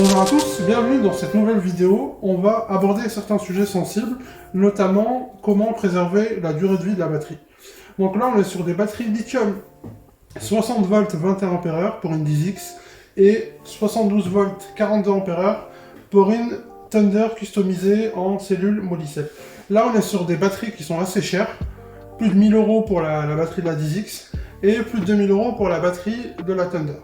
Bonjour à tous, bienvenue dans cette nouvelle vidéo. On va aborder certains sujets sensibles, notamment comment préserver la durée de vie de la batterie. Donc là on est sur des batteries lithium 60 volts 21 Ah pour une 10X et 72 volts 42 Ah pour une Thunder customisée en cellule Molicel. Là on est sur des batteries qui sont assez chères, plus de 1000 € pour la batterie de la 10X et plus de 2000 € pour la batterie de la Thunder.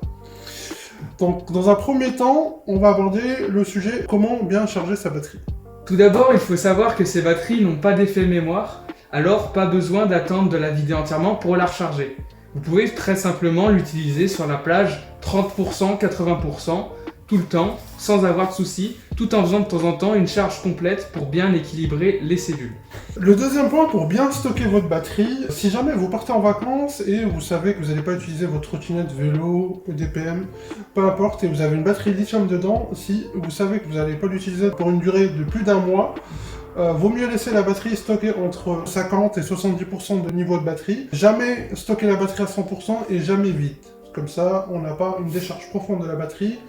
Donc, dans un premier temps, on va aborder le sujet comment bien charger sa batterie. Tout d'abord, il faut savoir que ces batteries n'ont pas d'effet mémoire, alors pas besoin d'attendre de la vider entièrement pour la recharger. Vous pouvez très simplement l'utiliser sur la plage 30%, 80%, tout le temps, sans avoir de soucis, tout en faisant de temps en temps une charge complète pour bien équilibrer les cellules. Le deuxième point pour bien stocker votre batterie, si jamais vous partez en vacances et vous savez que vous n'allez pas utiliser votre trottinette, vélo, EDPM, peu importe, et vous avez une batterie lithium dedans, si vous savez que vous n'allez pas l'utiliser pour une durée de plus d'un mois, vaut mieux laisser la batterie stockée entre 50 et 70% de niveau de batterie. Jamais stocker la batterie à 100% et jamais vide. Comme ça, on n'a pas une décharge profonde de la batterie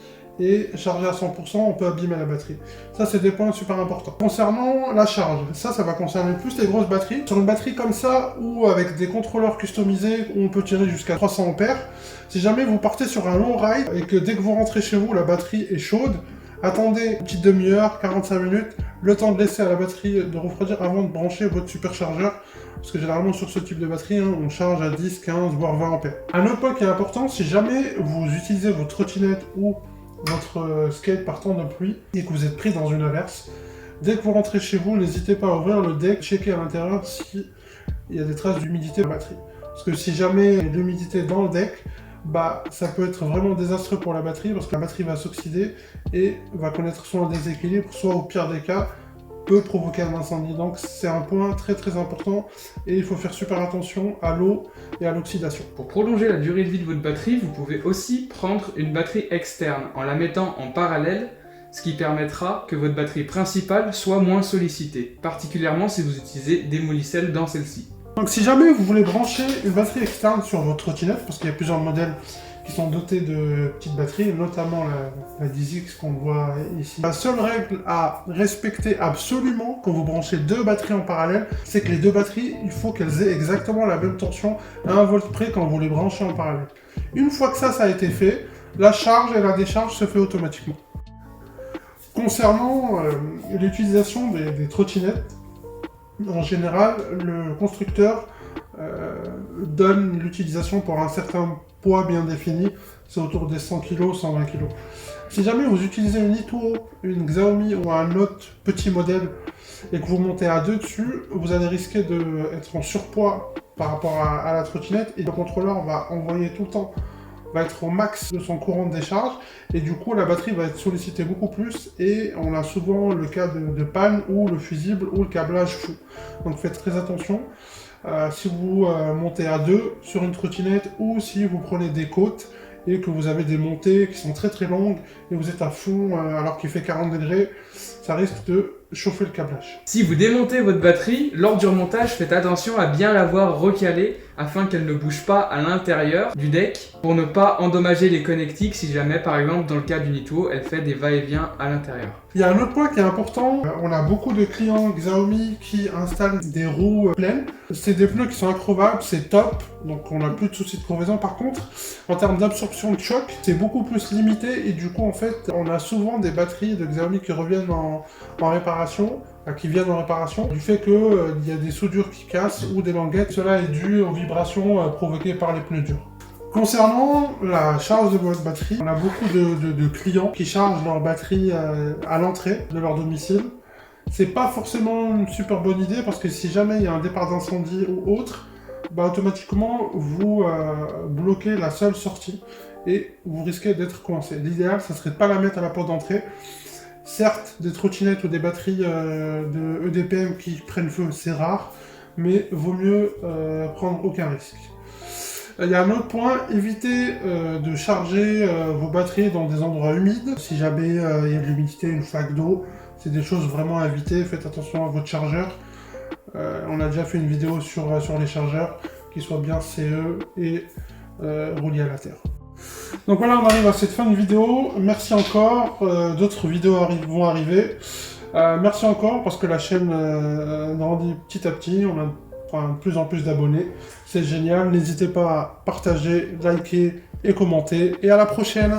et charger à 100%, on peut abîmer la batterie. Ça, c'est des points super importants. Concernant la charge, ça va concerner plus les grosses batteries. Sur une batterie comme ça, ou avec des contrôleurs customisés, où on peut tirer jusqu'à 300 A, si jamais vous partez sur un long ride, et que dès que vous rentrez chez vous, la batterie est chaude, attendez une petite demi-heure, 45 minutes, le temps de laisser à la batterie de refroidir avant de brancher votre superchargeur. Parce que généralement sur ce type de batterie, on charge à 10, 15, voire 20 A. Un autre point qui est important, si jamais vous utilisez votre trottinette ou votre skate partant de pluie et que vous êtes pris dans une averse, dès que vous rentrez chez vous, n'hésitez pas à ouvrir le deck, checker à l'intérieur s'il y a des traces d'humidité dans la batterie. Parce que si jamais il y a de l'humidité dans le deck, ça peut être vraiment désastreux pour la batterie parce que la batterie va s'oxyder et va connaître soit un déséquilibre, soit au pire des cas, peut provoquer un incendie. Donc c'est un point très très important et il faut faire super attention à l'eau et à l'oxydation. Pour prolonger la durée de vie de votre batterie, vous pouvez aussi prendre une batterie externe en la mettant en parallèle, ce qui permettra que votre batterie principale soit moins sollicitée, particulièrement si vous utilisez des Molicel dans celle-ci. Donc si jamais vous voulez brancher une batterie externe sur votre trottinette, parce qu'il y a plusieurs modèles qui sont dotés de petites batteries, notamment la 10X qu'on voit ici. La seule règle à respecter absolument quand vous branchez deux batteries en parallèle, c'est que les deux batteries, il faut qu'elles aient exactement la même tension à 1 volt près quand vous les branchez en parallèle. Une fois que ça a été fait, la charge et la décharge se fait automatiquement. Concernant l'utilisation des trottinettes, en général, le constructeur donne l'utilisation pour un certain poids bien défini, c'est autour des 100 kg, 120 kg. Si jamais vous utilisez une Itoro, une Xiaomi ou un autre petit modèle et que vous montez à deux dessus, vous allez risquer d'être en surpoids par rapport à la trottinette et le contrôleur va envoyer tout le temps, va être au max de son courant de décharge et du coup la batterie va être sollicitée beaucoup plus et on a souvent le cas de panne ou le fusible ou le câblage fou. Donc faites très attention. Si vous montez à deux sur une trottinette ou si vous prenez des côtes et que vous avez des montées qui sont très très longues et vous êtes à fond alors qu'il fait 40 degrés, ça risque de chauffer le câblage. Si vous démontez votre batterie, lors du remontage, faites attention à bien l'avoir recalée afin qu'elle ne bouge pas à l'intérieur du deck pour ne pas endommager les connectiques si jamais, par exemple, dans le cas du Nitro, elle fait des va-et-vient à l'intérieur. Il y a un autre point qui est important, on a beaucoup de clients Xiaomi qui installent des roues pleines. C'est des pneus qui sont increvables, c'est top, donc on n'a plus de soucis de crevaison. Par contre, en termes d'absorption de choc, c'est beaucoup plus limité et du coup en fait, on a souvent des batteries de Xiaomi qui reviennent en réparation, qui viennent en réparation, du fait qu'il y a des soudures qui cassent ou des languettes. Cela est dû aux vibrations provoquées par les pneus durs. Concernant la charge de votre batterie, on a beaucoup de clients qui chargent leur batterie à l'entrée de leur domicile. C'est pas forcément une super bonne idée parce que si jamais il y a un départ d'incendie ou autre, automatiquement vous bloquez la seule sortie et vous risquez d'être coincé. L'idéal, ça serait de pas la mettre à la porte d'entrée. Certes, des trottinettes ou des batteries de EDPM qui prennent feu, c'est rare, mais vaut mieux prendre aucun risque. Il y a un autre point, évitez de charger vos batteries dans des endroits humides. Si jamais il y a de l'humidité, une flaque d'eau, c'est des choses vraiment à éviter. Faites attention à votre chargeur. On a déjà fait une vidéo sur les chargeurs, qu'ils soient bien CE et reliés à la terre. Donc voilà, on arrive à cette fin de vidéo. Merci encore. D'autres vidéos vont arriver. Merci encore parce que la chaîne grandit petit à petit. On a de plus en plus d'abonnés. C'est génial. N'hésitez pas à partager, liker et commenter. Et à la prochaine.